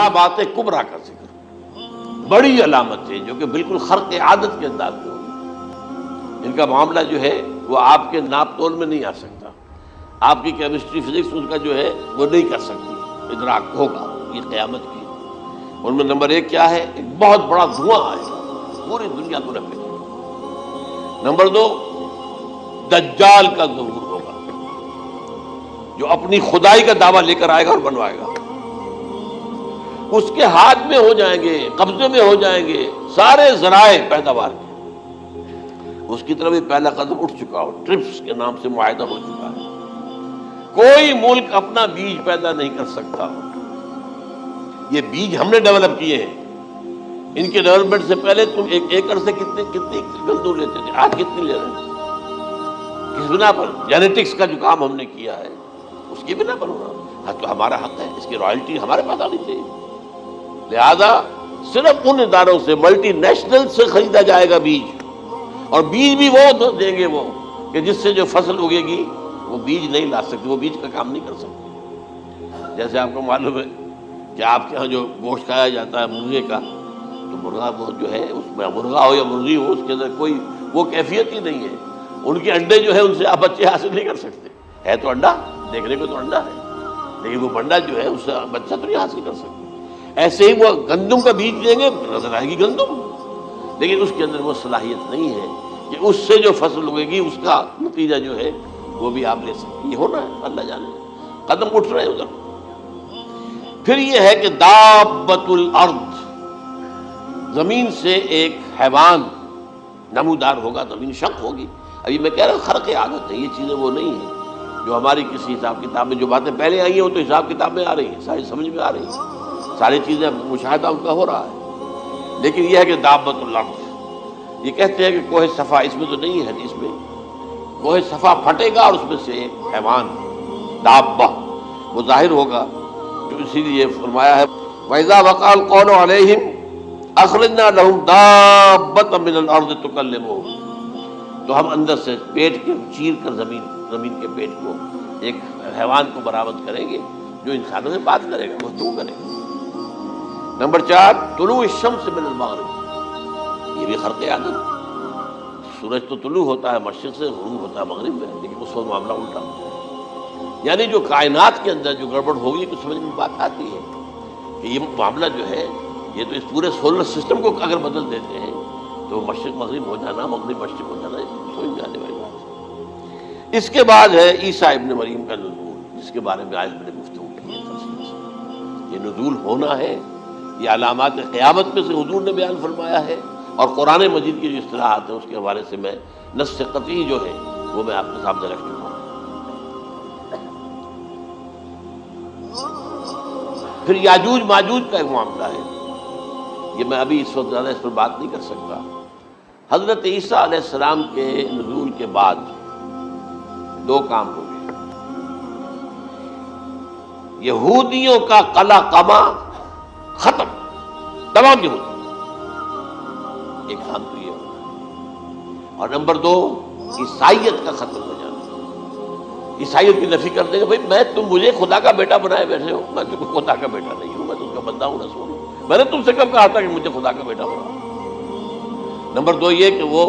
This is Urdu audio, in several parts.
علامات کبریٰ کا ذکر، بڑی علامت ہے جو کہ بالکل خرق عادت کے انداز میں ہوگی. ان کا معاملہ جو ہے وہ آپ کے ناپ تول میں نہیں آ سکتا، آپ کی کیمسٹری فزکس اس کا جو ہے وہ نہیں کر سکتی، ادراک ہوگا یہ قیامت کی. ان میں نمبر 1 کیا ہے؟ ایک بہت بڑا دھواں آئے گا، پوری دنیا کو لپیٹے گا. نمبر 2 دجال کا ظہور ہوگا، جو اپنی خدائی کا دعویٰ لے کر آئے گا اور بنوائے گا. اس کے ہاتھ میں ہو جائیں گے، قبضے میں ہو جائیں گے سارے ذرائع پیداوار کے. اس کی طرف بھی پہلا قدم اٹھ چکا ہو، ٹرپس کے نام سے معاہدہ ہو چکا ہے. کوئی ملک اپنا بیج پیدا نہیں کر سکتا. یہ بیج ہم نے ڈیولپ کیے ہیں. ان کے ڈیولپمنٹ سے پہلے تم ایک ایکڑ سے کتنی گندم لیتے تھے، آج کتنی لے رہے ہیں؟ کس بنا پر؟ جینیٹکس کا جو کام ہم نے کیا ہے اس کی بنا پر ہو رہا. ہاں تو ہمارا حق ہے، اس کی رائلٹی ہمارے پاس آنی چاہیے. لہذا صرف ان اداروں سے، ملٹی نیشنل سے خریدا جائے گا بیج، اور بیج بھی وہ دیں گے وہ کہ جس سے جو فصل اگے گی وہ بیج نہیں لا سکتی، وہ بیج کا کام نہیں کر سکتی. جیسے آپ کو معلوم ہے کہ آپ کے ہاں جو گوشت کھایا جاتا ہے مرغے کا، تو مرغا وہ جو ہے اس میں مرغا ہو یا مرغی ہو، اس کے اندر کوئی وہ کیفیت ہی نہیں ہے. ان کے انڈے جو ہے ان سے آپ بچے حاصل نہیں کر سکتے. ہے تو انڈا، دیکھنے کو تو انڈا ہے، لیکن وہ بنڈا جو ہے اس سے بچہ تو نہیں حاصل کر سکتے. ایسے ہی وہ گندم کا بیج دیں گے، نظر آئے گی گندم، لیکن اس کے اندر وہ صلاحیت نہیں ہے کہ اس سے جو فصل اگے گی اس کا نتیجہ جو ہے وہ بھی آپ لے سکتے. یہ ہونا ہے، اللہ جانے، قدم اٹھ رہے ہیں ادھر. پھر یہ ہے کہ دابۃ الارض، زمین سے ایک حیوان نمودار ہوگا، زمین شق ہوگی. ابھی میں کہہ رہا ہوں خرق عادت ہے، یہ چیزیں وہ نہیں ہیں جو ہماری کسی حساب کتاب میں جو باتیں پہلے آئی ہیں وہ تو حساب کتاب میں آ رہی ہیں، ساری سمجھ میں آ رہی ہیں، ساری چیزیں مشاہدہ ان کا ہو رہا ہے. لیکن یہ ہے کہ دابۃ الارض، یہ کہتے ہیں کہ کوہ صفا، اس میں تو نہیں ہے حدیث میں، کوہ صفا پھٹے گا اور اس میں سے ایک حیوان دابہ وہ ظاہر ہوگا. تو اسی لیے فرمایا ہے وَإِذَا وَقَعَ الْقَوْلُ عَلَيْهِمْ أَخْرَجْنَا لَهُمْ دَابَّةً مِّنَ الْأَرْضِ تُكَلِّمُهُمْ، تو ہم اندر سے پیٹ کے چیر کر زمین کے پیٹ کو ایک حیوان کو برآمد کریں گے جو انسانوں سے بات کرے گا، گفتگو کرے گا. نمبر 4 طلوع الشمس من المغرب، یہ بھی خرق عادت. سورج تو طلوع ہوتا ہے مشرق سے، غروب ہوتا ہے مغرب میں، لیکن اس وقت معاملہ الٹا ہوتا ہے. یعنی جو کائنات کے اندر جو گڑبڑ ہوگی کچھ سمجھ میں بات آتی ہے کہ یہ معاملہ جو ہے، یہ تو اس پورے سولر سسٹم کو اگر بدل دیتے ہیں تو مشرق مغرب ہو جانا، مغرب مشرق ہو جانا سمجھ میں آنے والی بات ہے. اس کے بعد ہے عیسیٰ ابن مریم کا نزول، جس کے بارے میں آج میں نے گفتگو کی ہے تفصیل سے. یہ نزول ہونا ہے، یہ علامات قیامت میں سے حضور نے بیان فرمایا ہے، اور قرآن مجید کی جو اصطلاحات ہیں اس کے حوالے سے میں نص قطعی جو ہے وہ میں آپ کے سامنے رکھ چکا ہوں. پھر یاجوج ماجوج کا ایک معاملہ ہے، یہ میں ابھی اس وقت زیادہ اس پر بات نہیں کر سکتا. حضرت عیسیٰ علیہ السلام کے نزول کے بعد 2 کام ہو گئے. یہودیوں کا قلع قمع ختم، تمام یہودی، ایک کام تو یہ ہوگا. اور نمبر 2 عیسائیت کا ختم ہو جانا. عیسائیت کی نفی کر دیں گے، بھائی تم مجھے خدا کا بیٹا بنائے بیٹھے ہو، میں تم خدا کا بیٹا نہیں ہوں، میں تم کا بندہ ہوں، رسول ہوں. میں نے تم سے کب کہا تھا کہ مجھے خدا کا بیٹا بنا. نمبر 2 یہ کہ وہ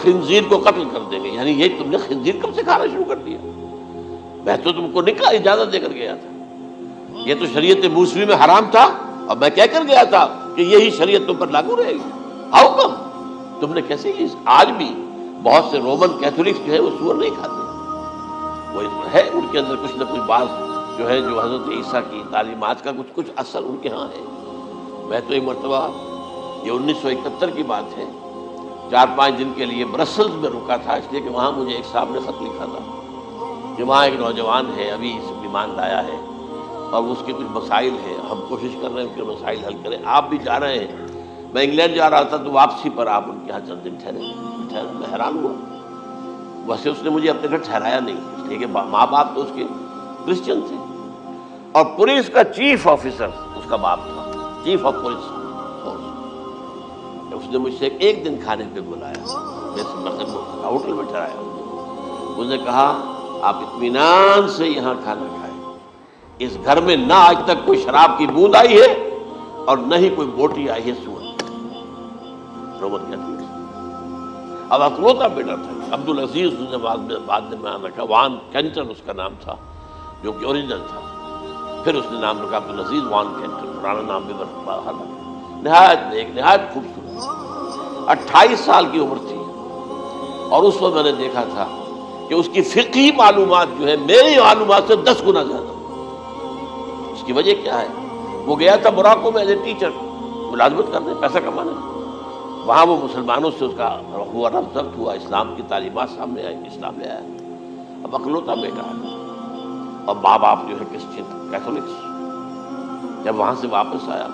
خنزیر کو قتل کر دیں گے، یعنی یہ تم نے خنزیر کب سے کھانا شروع کر دیا؟ میں تو تم کو نکاح اجازت دے کر گیا تھا، یہ تو شریعت موسوی میں حرام تھا، اور میں کہہ کر گیا تھا کہ یہی شریعت تم پر لاگو رہے گی. ہاؤ کم تم نے کیسے کی؟ آج بھی بہت سے رومن کیتھولکس جو ہے وہ سور نہیں کھاتے، وہ ہے ان کے اندر کچھ نہ کچھ بات جو ہے جو حضرت عیسیٰ کی تعلیمات کا کچھ اثر ان کے ہاں ہے. میں تو ایک مرتبہ، یہ 1971 کی بات ہے، 4-5 دن کے لیے برسلز میں رکا تھا، اس لیے کہ وہاں مجھے ایک صاحب نے خط لکھا تھا کہ وہاں ایک نوجوان ہے، ابھی ایمان لایا ہے اور اس کے کچھ مسائل ہیں، ہم کوشش کر رہے ہیں ان کے مسائل حل کریں. آپ بھی جا رہے ہیں، میں انگلینڈ جا رہا تھا تو واپسی پر آپ ان کے یہاں چند دن ٹھہرے. میں حیران ہوا، ویسے اس نے مجھے اپنے گھر ٹھہرایا نہیں، اس لیے کہ ماں باپ تو اس کے کرسچن تھے، اور پولیس کا چیف آفیسر اس کا باپ تھا، چیف آف پولیس فورس. اس نے مجھ سے 1 دن کھانے پہ بلایا، ہوٹل میں ٹھہرایا. اس نے کہا آپ اطمینان سے یہاں کھانا کھائیں، اس گھر میں نہ آج تک کوئی شراب کی بوند آئی ہے اور نہ ہی کوئی بوٹی آئی ہے سور۔ نوبت کیا تھی؟ اب اکلوتا بیٹا تھا عبدالعزیز نے بعد میں بیان رکھا، وان کینٹن اس کا نام تھا جو کہ اوریجنل تھا، پھر اس نے نام رکھا عبدالعزیز وان کینٹن، پرانا نام بھی باہر رکھا۔ نہایت ایک نہایت خوبصورت 28 سال کی عمر تھی، اور اس وقت میں نے دیکھا تھا کہ اس کی فقہی معلومات جو ہے میری معلومات سے 10 گنا زیادہ۔ اس کی وجہ کیا ہے؟ وہ گیا تھا موراکو میں ایز اے ٹیچر ملازمت کرنے، پیسہ کمانے۔ وہاں وہ مسلمانوں سے اس کا ہوا ربط ضبط ہوا، اسلام کی تعلیمات سامنے آئی، اسلام لے آیا۔ اب اکلوتا بیٹا ہے اور ماں باپ جو ہے کرسچن کیتھولکس۔ جب وہاں سے واپس آیا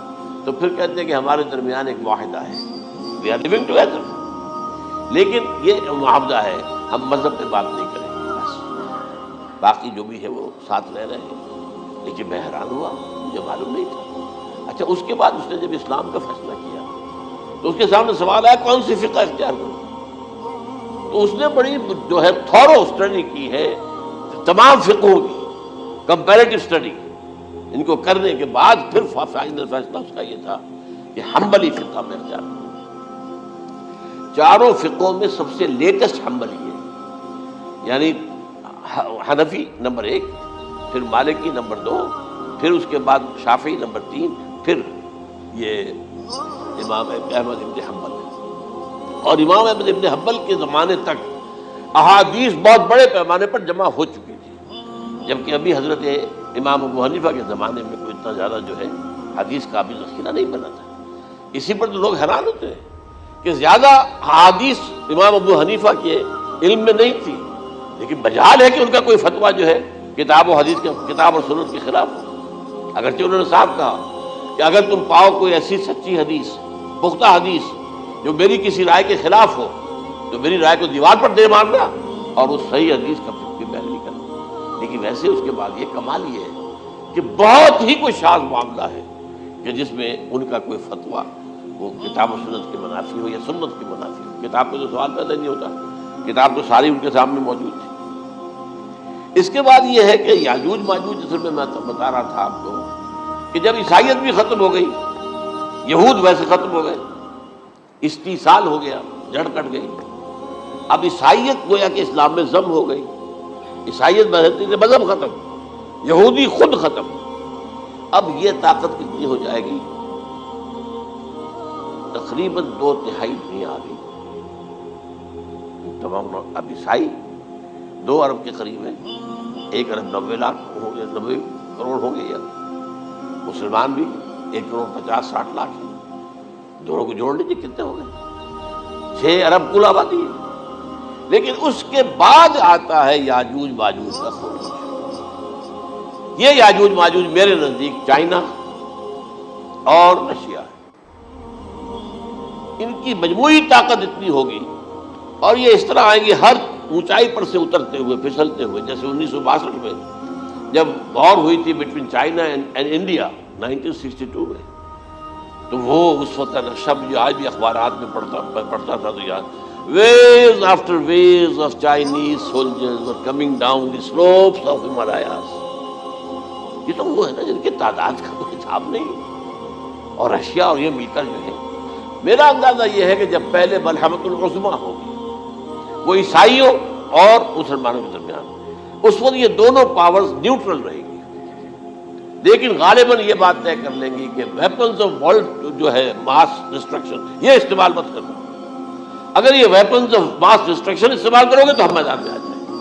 تو پھر کہتے ہیں کہ ہمارے درمیان ایک معاہدہ ہے، وی آر لیونگ ٹوگیدر، لیکن یہ معاہدہ ہے ہم مذہب پہ بات نہیں کریں گے، بس باقی جو بھی ہے وہ ساتھ رہ رہے ہیں۔ لیکن میں حیران ہوا، مجھے معلوم نہیں تھا۔ اچھا، اس کے بعد اس نے جب اسلام کا فیصلہ کیا تو اس کے سامنے سوال آیا کون سی فقہ اختیار کروں؟ تو اس نے بڑی جو ہے تھورو اسٹڈی کی ہے تمام فقہوں کی، کمپیریٹو اسٹڈی۔ ان کو کرنے کے بعد پھر فائنل فیصلہ اس کا یہ تھا کہ حنبلی فقہ میں اختیار کروں۔ چاروں فقہوں میں سب سے لیٹسٹ حنبلی ہے، یعنی حنفی نمبر 1، پھر مالکی نمبر 2، پھر اس کے بعد شافعی نمبر 3، پھر یہ امام احمد ابن حنبل ہے۔ اور امام احمد ابن حنبل کے زمانے تک احادیث بہت بڑے پیمانے پر جمع ہو چکی تھی، جبکہ ابھی حضرت امام ابو حنیفہ کے زمانے میں کوئی اتنا زیادہ جو ہے حدیث کا بھی ذخیرہ نہیں بنا تھا۔ اسی پر تو لوگ حیران ہوتے ہیں کہ زیادہ حدیث امام ابو حنیفہ کے علم میں نہیں تھی، لیکن بجال ہے کہ ان کا کوئی فتویٰ جو ہے کتاب و حدیث کے، کتاب اور سنت کے خلاف ہو۔ اگرچہ انہوں نے صاحب کہا کہ اگر تم پاؤ کوئی ایسی سچی حدیث، پختہ حدیث جو میری کسی رائے کے خلاف ہو تو میری رائے کو دیوار پر دے مارنا اور اس صحیح حدیث کا کی پیروی کرنا۔ لیکن ویسے اس کے بعد یہ کمال یہ ہے کہ بہت ہی کوئی شاذ معاملہ ہے کہ جس میں ان کا کوئی فتویٰ وہ کتاب و سنت کے منافی ہو یا سنت کے منافی ہو۔ کتاب پہ تو سوال پیدا نہیں ہوتا، کتاب تو ساری ان کے سامنے موجود تھی۔ اس کے بعد یہ ہے کہ یاجوج ماجوج، جس میں بتا رہا تھا آپ کو کہ جب عیسائیت بھی ختم ہو گئی، یہود ویسے ختم ہو گئے، استیصال ہو گیا، جڑ کٹ گئی، اب عیسائیت گویا کہ اسلام میں ضم ہو گئی۔ عیسائیت مذہب ختم، یہودی خود ختم۔ اب یہ طاقت کتنی ہو جائے گی؟ تقریباً 2/3 دنیا آ گئی تمام۔ اب عیسائی 2 ارب کے قریب ہے، 1 ارب 90 لاکھ ہو گئے، 90 کروڑ ہو گئے۔ مسلمان بھی 1 کروڑ 50-60 لاکھ ہے، دونوں کو جوڑ لیجیے کتنے ہو گئے؟ 6 ارب کل آبادی ہے۔ لیکن اس کے بعد آتا ہے یاجوج ماجوج کا خروج۔ یہ یاجوج ماجوج میرے نزدیک چائنا اور رشیا ہے، ان کی مجموعی طاقت اتنی ہوگی اور یہ اس طرح آئیں گے ہر اونچائی پر سے اترتے ہوئے، پھسلتے ہوئے۔ جیسے 1962 میں جب وار ہوئی تھی بٹوین چائنا اینڈ انڈیا 1962 میں، تو وہ اس وقت کا شب جو آج بھی اخبارات میں پڑھتا تھا تو یاد، waves after waves of Chinese soldiers were coming down the slopes of Himalayas۔ یہ تو وہ ہے نا جن کی تعداد کا کوئی حساب نہیں، اور رشیا اور یہ مل کر جو ہے، میرا اندازہ یہ ہے کہ جب پہلے ملحمۃ العظمیٰ ہوگی وہ عیسائیوں اور مسلمانوں کے درمیان، اس وقت یہ دونوں پاورز نیوٹرل رہیں گی، لیکن غالباً یہ بات طے کر لیں گی کہ ویپنز آف ورلڈ جو ہے ماس ڈسٹرکشن یہ استعمال مت کرنا۔ اگر یہ ویپنز آف ماس ڈسٹرکشن استعمال کرو گے تو ہم میدان میں آ جائیں گے۔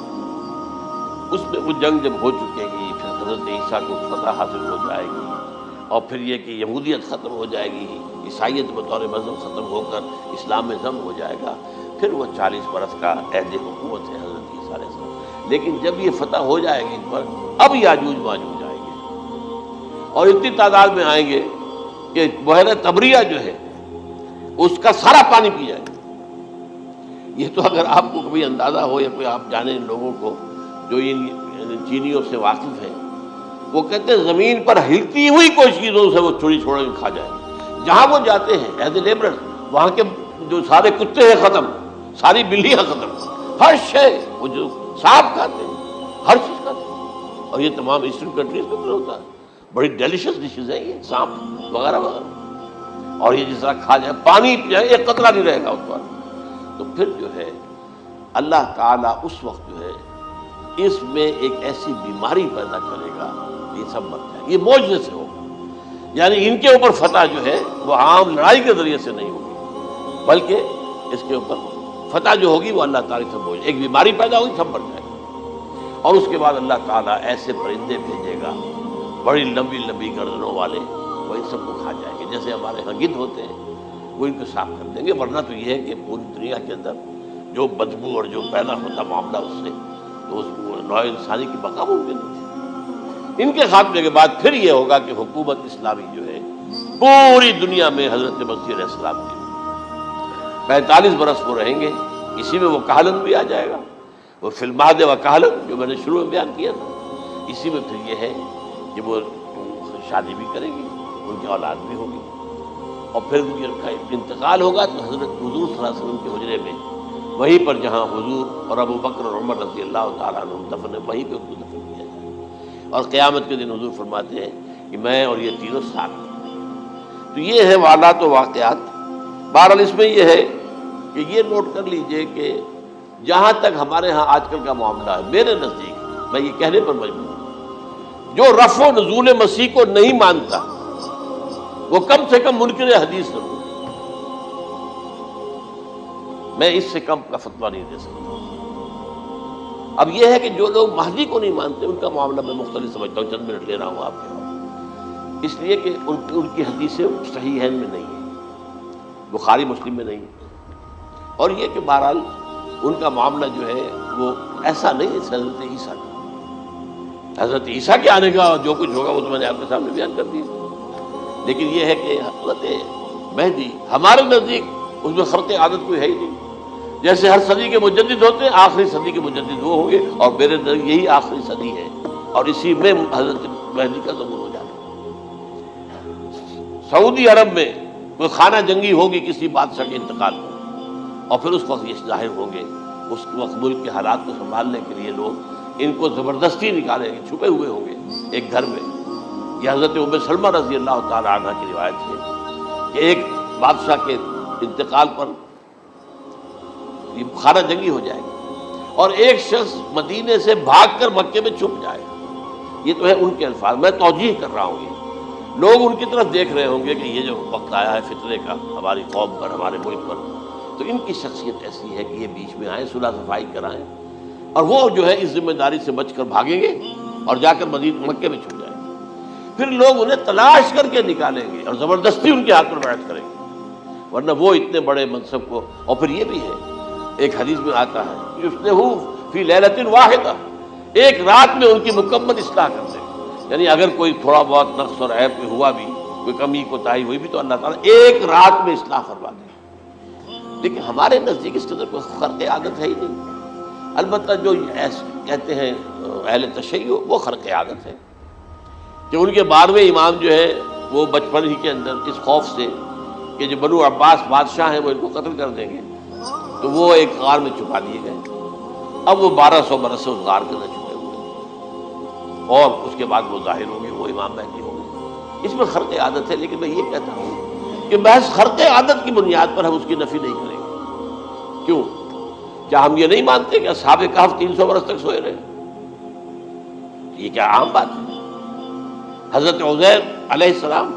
اس میں وہ جنگ جب ہو چکے گی، پھر حضرت عیسیٰ کو فتح حاصل ہو جائے گی، اور پھر یہ کہ یہودیت ختم ہو جائے گی، عیسائیت بطور مذہب ختم ہو کر اسلام میں ضم ہو جائے گا، پھر وہ 40 برس کا عہد حکومت ہے حضرت عیسیٰ علیہ السلام۔ لیکن جب یہ فتح ہو جائے گی ان پر، اب یاجوج ماجوج آئیں گے اور اتنی تعداد میں آئیں گے کہ بحیرہ طبریہ جو ہے اس کا سارا پانی پی جائے گا۔ یہ تو اگر آپ کو کبھی اندازہ ہو یا کوئی آپ جانے ان لوگوں کو جو ان چینیوں سے واقف ہیں، وہ کہتے ہیں زمین پر ہلتی ہوئی کوئی چیزوں سے وہ چوری چھوڑ کے کھا جائیں گے۔ جہاں وہ جاتے ہیں ایز اے لیبرر، وہاں کے جو سارے کتے ہیں ختم، ساری بلیاں ختم، ہر شے، وہ جو سانپ کھاتے ہیں، ہر چیز کھاتے ہیں۔ اور یہ تمام ایسٹرن کنٹریز کے اندر ہوتا ہے. بڑی ڈیلیشیس ڈشز ہیں یہ، سانپ وغیرہ وغیرہ، اور یہ جس طرح کھا جائے، پانی پی جائے، ایک قطرہ نہیں رہے گا اس پر. تو پھر جو ہے اللہ تعالیٰ اس وقت جو ہے اس میں ایک ایسی بیماری پیدا کرے گا، یہ سب مر جائے. یہ معجزے سے ہوگا. یعنی ان کے اوپر فتح جو ہے وہ عام لڑائی کے ذریعے سے نہیں ہوگی، بلکہ اس کے اوپر فتح جو ہوگی وہ اللہ تعالیٰ سے ہوگی. ایک بیماری پیدا ہوگی، سب مر جائے گا. اور اس کے بعد اللہ تعالیٰ ایسے پرندے بھیجے گا بڑی لمبی لمبی گردنوں والے، وہ ان سب کو کھا جائیں گے. جیسے ہمارے یہاں گدھ ہوتے ہیں وہ ان کو صاف کر دیں گے. ورنہ تو یہ ہے کہ پوری دنیا کے اندر جو بدبو اور جو پیدا ہوتا معاملہ اس سے، تو اس نوع انسانی کی بقا ممکن نہیں تھی. ان کے خاتمے کے بعد پھر یہ ہوگا کہ حکومت اسلامی جو ہے پوری دنیا میں حضرت مسیح علیہ السلام کی 45 برس وہ رہیں گے. اسی میں وہ کہلن بھی آ جائے گا، وہ فی المہد و کہلن جو میں نے شروع میں بیان کیا تھا. اسی میں پھر یہ ہے کہ وہ شادی بھی کریں گے، ان کی اولاد بھی ہوگی، اور پھر ان کا انتقال ہوگا تو حضرت حضور صلی اللہ علیہ وسلم کے حجرے میں، وہیں پر جہاں حضور اور ابو بکر اور عمر رضی اللہ تعالیٰ عنہ دفن ہے، وہیں پہ ان کو دفن کیا جائے. اور قیامت کے دن حضور فرماتے ہیں کہ میں اور یہ تینوں ساتھ ہیں. تو یہ ہے والات و واقعات. بہرحال اس میں یہ ہے کہ یہ نوٹ کر لیجئے کہ جہاں تک ہمارے ہاں آج کل کا معاملہ ہے، میرے نزدیک میں یہ کہنے پر مجبور ہوں، جو رفع و نزول مسیح کو نہیں مانتا وہ کم سے کم منکر حدیث ضرور. میں اس سے کم کا فتویٰ نہیں دے سکتا. اب یہ ہے کہ جو لوگ مہدی کو نہیں مانتے ان کا معاملہ میں مختلف سمجھتا ہوں. چند منٹ لے رہا ہوں آپ کے وہاں، اس لیے کہ ان کی حدیثیں صحیحین میں نہیں ہیں، بخاری مسلم میں نہیں ہیں. اور یہ کہ بہرحال ان کا معاملہ جو ہے وہ ایسا نہیں ہے حضرت عیسیٰ کا. حضرت عیسیٰ کے آنے کا جو کچھ ہوگا وہ تو میں نے آپ کے سامنے بیان کر دیا. لیکن یہ ہے کہ حضرت مہدی ہمارے نزدیک اس میں خرق عادت کوئی ہے ہی نہیں. جیسے ہر صدی کے مجدد ہوتے ہیں، آخری صدی کے مجدد وہ ہوں گے، اور میرے نزدیک یہی آخری صدی ہے، اور اسی میں حضرت مہدی کا ظہور ہو جانا. سعودی عرب میں کوئی خانہ جنگی ہوگی کسی بادشاہ کے انتقال پر، اور پھر اس وقت یہ ظاہر ہوں گے. اس وقت ملک کے حالات کو سنبھالنے کے لیے لوگ ان کو زبردستی نکالیں گے، چھپے ہوئے ہوں گے ایک گھر میں. یہ حضرت ام سلمہ رضی اللہ تعالی عنہ کی روایت ہے کہ ایک بادشاہ کے انتقال پر یہ خانہ جنگی ہو جائے گی، اور ایک شخص مدینے سے بھاگ کر مکے میں چھپ جائے گا. یہ تو ہے ان کے الفاظ، میں توجیہ کر رہا ہوں. یہ لوگ ان کی طرف دیکھ رہے ہوں گے کہ یہ جو وقت آیا ہے فتنے کا ہماری قوم پر، ہمارے ملک پر، تو ان کی شخصیت ایسی ہے کہ یہ بیچ میں آئیں، صلح صفائی کرائیں، اور وہ جو ہے اس ذمہ داری سے بچ کر بھاگیں گے اور جا کر مکے میں چھپ جائیں گے. پھر لوگ انہیں تلاش کر کے نکالیں گے اور زبردستی ان کے ہاتھ میں بیعت کریں گے، ورنہ وہ اتنے بڑے منصب کو. اور پھر یہ بھی ہے، ایک حدیث میں آتا ہے یصلح فی لیلۃ واحدہ، ایک رات میں ان کی مکمل اصلاح کر دے. یعنی اگر کوئی تھوڑا بہت نقص اور عیب میں ہوا بھی، کوئی کمی کوتاہی ہوئی بھی، تو اللہ تعالیٰ ایک رات میں اصلاح فرما دے. لیکن ہمارے نزدیک اس کے اندر کوئی خرق عادت ہے ہی نہیں. البتہ جو کہتے ہیں اہل تشیع، وہ خرق عادت ہے کہ ان کے 12ویں امام جو ہے وہ بچپن ہی کے اندر اس خوف سے کہ جو بنو عباس بادشاہ ہیں وہ ان کو قتل کر دیں گے، تو وہ ایک غار میں چھپا دیے گئے. اب وہ 1200 برس سے اس غار کے اندر چھپے ہوئے، اور اس کے بعد وہ ظاہر ہوں گے، وہ امام مہدی ہوں گے. اس میں خرق عادت ہے. لیکن میں یہ کہتا ہوں کہ محض خرق عادت کی بنیاد پر ہم اس کی نفی نہیں کریں گے. کیوں؟ کیا ہم یہ نہیں مانتے کہ اصحاب کہف 300 برس تک سوئے رہے؟ یہ کیا عام بات ہے؟ حضرت عزیر علیہ السلام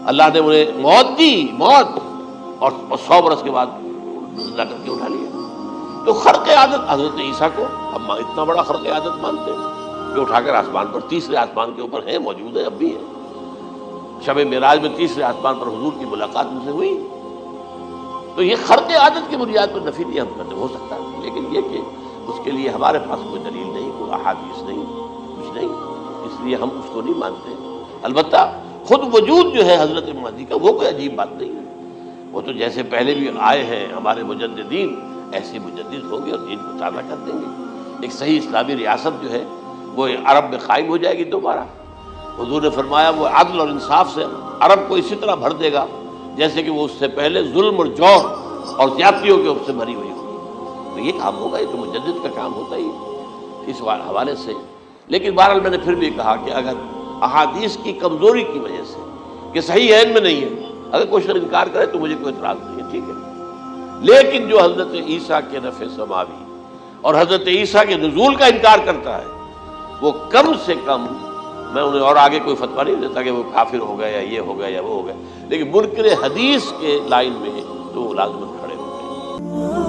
اللہ نے انہیں موت دی، موت، اور 100 برس کے بعد زندہ کر کے اٹھا لیا. تو خرق عادت حضرت عیسیٰ کو ہم اتنا بڑا خرق عادت مانتے ہیں کہ اٹھا کر آسمان پر، تیسرے آسمان کے اوپر ہیں، موجود ہے، اب بھی ہے. شب معراج میں تیسرے آسمان پر حضور کی ملاقات ان سے ہوئی. تو یہ خرق عادت کی بنیاد پر نفی نہیں ہم کرتے. ہو سکتا ہے، لیکن یہ کہ اس کے لیے ہمارے پاس کوئی دلیل نہیں، کوئی احادیث نہیں، کچھ نہیں، اس لیے ہم اس کو نہیں مانتے. البتہ خود وجود جو ہے حضرت مہدی کا وہ کوئی عجیب بات نہیں ہے. وہ تو جیسے پہلے بھی آئے ہیں ہمارے مجددین، ایسے مجدد ہوں گے اور دین کو تازہ کر دیں گے. ایک صحیح اسلامی ریاست جو ہے وہ عرب میں قائم ہو جائے گی دوبارہ. حضور نے فرمایا وہ عدل اور انصاف سے عرب کو اسی طرح بھر دے گا جیسے کہ وہ اس سے پہلے ظلم اور جور اور زیادتیوں کے اوپر سے بھری ہوئی ہوگی. تو یہ کام ہوگا، یہ تو مجدد کا کام ہوتا ہی. اس حوالے سے لیکن بہرحال میں نے پھر بھی کہا کہ اگر احادیث کی کمزوری کی وجہ سے کہ صحیح عین میں نہیں ہے، اگر کوئی شخص انکار کرے تو مجھے کوئی اعتراض نہیں ہے، ٹھیک ہے، لیکن جو حضرت عیسیٰ کے نفع سماوی اور حضرت عیسیٰ کے نزول کا انکار کرتا ہے وہ کم سے کم، میں انہیں اور آگے کوئی فتویٰ نہیں دیتا کہ وہ کافر ہو گیا یا یہ ہو گیا یا وہ ہو گیا، لیکن منکر حدیث کے لائن میں تو لازمت کھڑے ہو گئے۔